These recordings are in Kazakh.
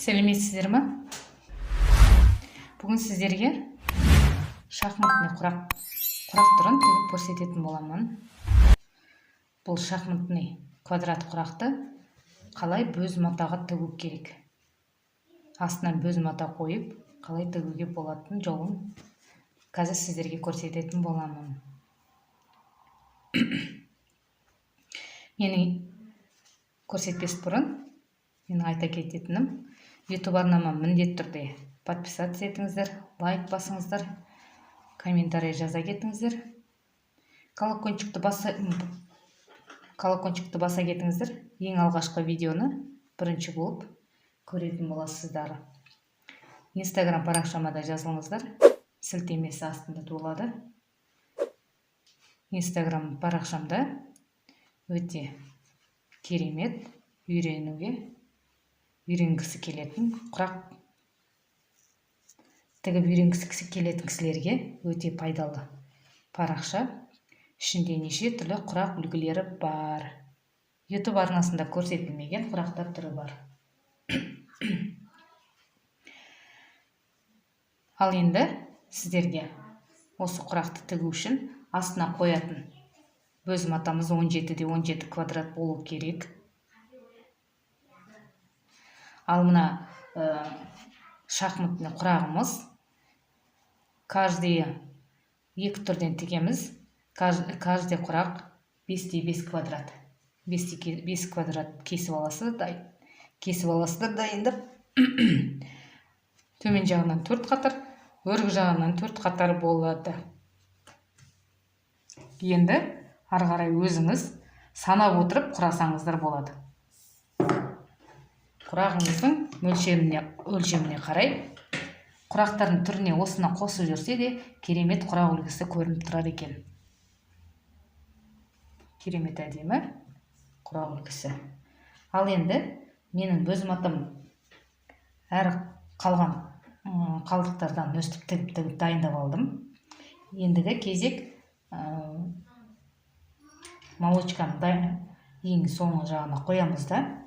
Сәлеметсіздер ме? Бүгін сіздерге шахматный құрақ түрін тігіп көрсететін боламын. Бұл шахматный квадрат құрақты қалай бөз матаға тігу керек? Астынан бөз мата қойып, қалай тігуге болатын жолын қазір сіздерге көрсететін боламын. Мені көрсетпес бұрын менің айта кететінім, YouTube арнама міндетті түрде подписаться етіңіздер, лайк басыңыздар, комментарий жаза кетіңіздер, колокольчикті баса кетіңіздер. Ең алғашқы видеоны бірінші болып көретін боласыздар. Instagram парақшама да жазылыңыздар, сілтемесі астында болады. Instagram парақшамда өте керемет үйренгісі келетін құрақ тігіп үйренгісі келетін кісілерге өте пайдалы парақша. Ішінде неше түрлі құрақ үлгілері бар. YouTube арнасында көрсетілмеген құрақтар түрі бар. Ал енді сіздерге осы құрақты тігу үшін астына қоятын бөз матамыз 17-де 17 квадрат болу керек. Ал мына шахматный құрағымыз каждый екі түрден тігеміз. Каждый құрақ 5-5 квадрат. 5 квадрат кесіп аласыздар дайындап. Төмен жағынан 4 қатар, өргі жағынан 4 қатар болады. Енді ары қарай өзіңіз санап отырып құрасаңыздар болады. Құрағыңыздың өлшеміне қарай, құрақтардың түріне осына қосып жүрсе де керемет құрақ үлгісі көрініп тұрады екен. Керемет әдемі құрақ үлгісі. Ал енді менің бөз матам әр қалған қалдықтардан өстіп тігіп дайындап алдым. Ендігі кезек молочканы ең соңғы жағына қоямыз да,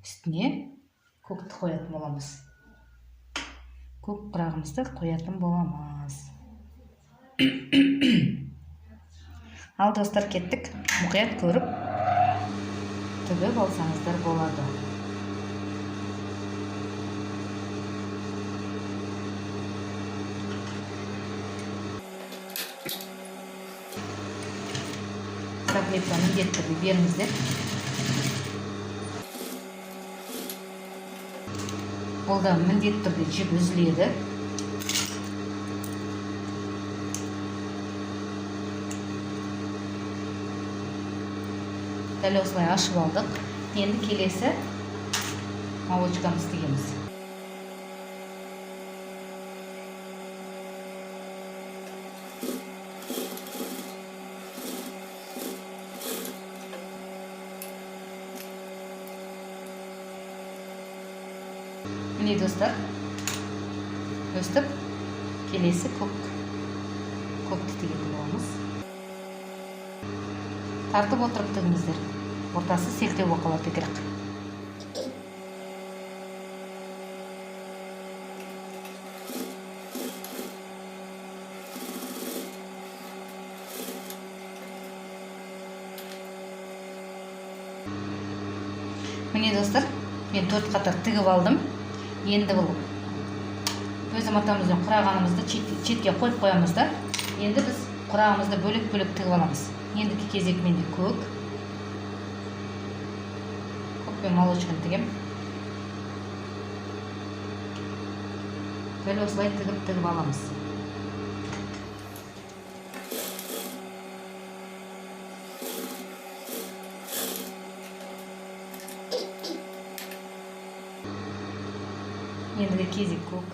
үстіне көкті қоятын боламыз. Көк құрағымызды қоятын боламыз. Ал достар, кеттік. Мұқият көріп тігіп алсаңыздар болады. Заклепка міндетті түрде беріңіздер. Ол да міндетті түрде жіп үзіледі. Дәл осылай ашып алдық. Енді келесі молочкамыз тігеміз. Міне достар, өстіп келесі көкті тігетін боламыз. Тартып отырып тігіңіздер. Ортасы селтеу боқалату керек. Міне достар, мен 4 қатар тігіп алдым. Енді бұл бөз матамыздың құрағанымызды четке қойып қоямыз да. Енді біз құрағымызды бөлек-бөлек тігіп аламыз. Ендігі кезек менде көк пен молочканы тігем. Дәл осылай тігіп аламыз. Ендігі кезек көк.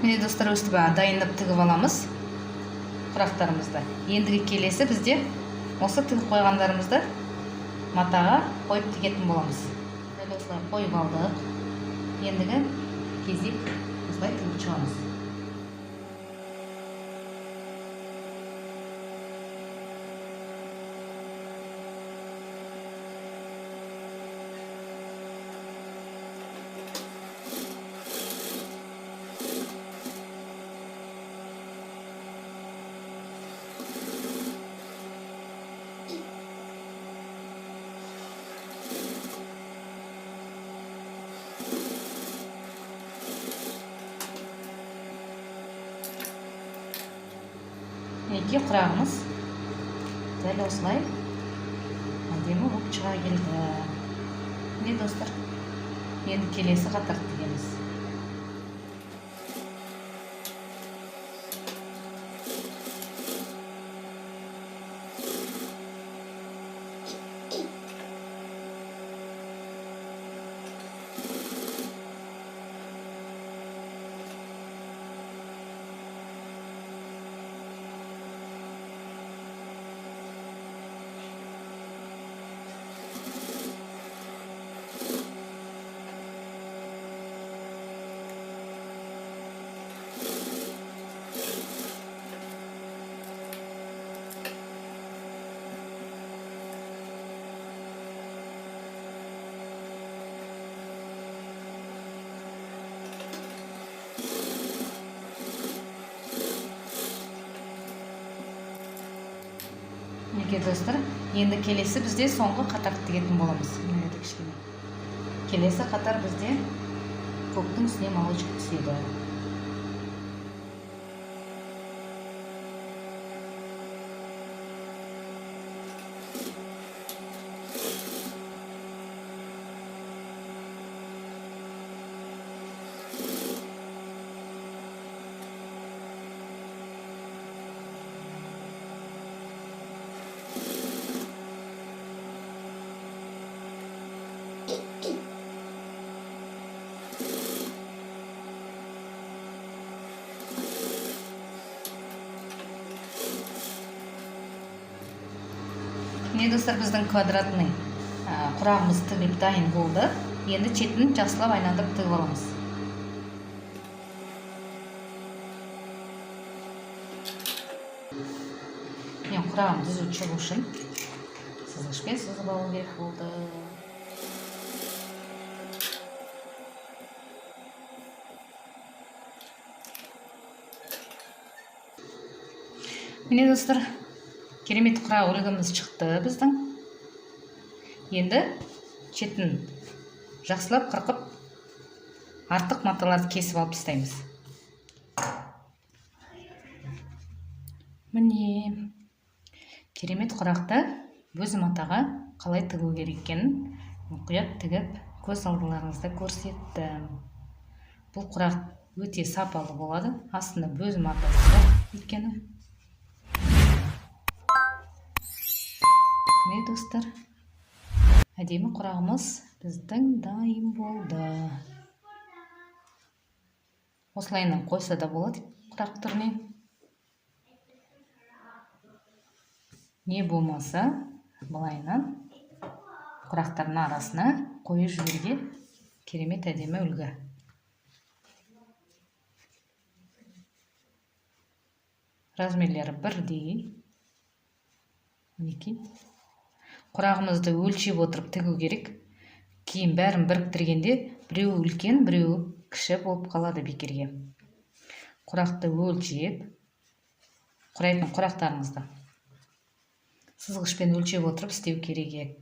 Міне достар, өстіп дайындап тігіп аламыз құрақтарымызды. Ендігі келесі бізде осы тігіп қойғандарымызды матаға қойып тігетін боламыз. Дәл осылай қойып алдық. Ендігі кезек осылай тігіп шығамыз. Мінекей құрағымыз дәл осылай әдемі болып шыға келді. Міне достар, енді келесі қатар тігеміз. Мінекей достар, енді келесі бізде соңғы қатар тігетін боламыз. Келесі қатар бізде көктің үстіне молочка түседі. Міне достар, біздің квадратный құрағымыз тігіліп дайын болды. Енді шетін жақсылап айналдырып тігіп аламыз. Мен құрағым түзу шығу үшін сызғышпен сызып алу керек болды. Міне достар, керемет құрақ үлгіміз шықты біздің. Енді шетін жақсылап қырқып, артық маталарды кесіп алып тастаймыз. Міне керемет құрақты өз матаға қалай тігу керек екенін мұқият тігіп, көз алдыларыңызда көрсеттім. Бұл құрақ өте сапалы болады. Астында өз матасы бар еткені. Міне достар, әдемі құрағымыз біздің дайын болды. Осылайынан қойса да болады құрақ түріне. Не болмаса, былайынан құрақтардың арасына қойып жіберуге керемет әдемі үлгі. Размерлері бірдей. Мінекей. Құрағымызды өлшеп отырып тігу керек. Кейін бәрін біріктіргенде біреуі үлкен, біреуі кіші болып қалады бекерге. Құрақты өлшеп, құрайтын құрақтарыңызды сызғышпен өлшеп отырып істеу керек.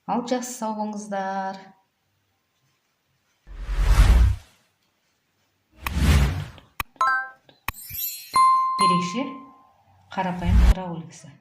Ал жақсы сау болыңыздар. Ерекше қарапайым құрақ үлгісі.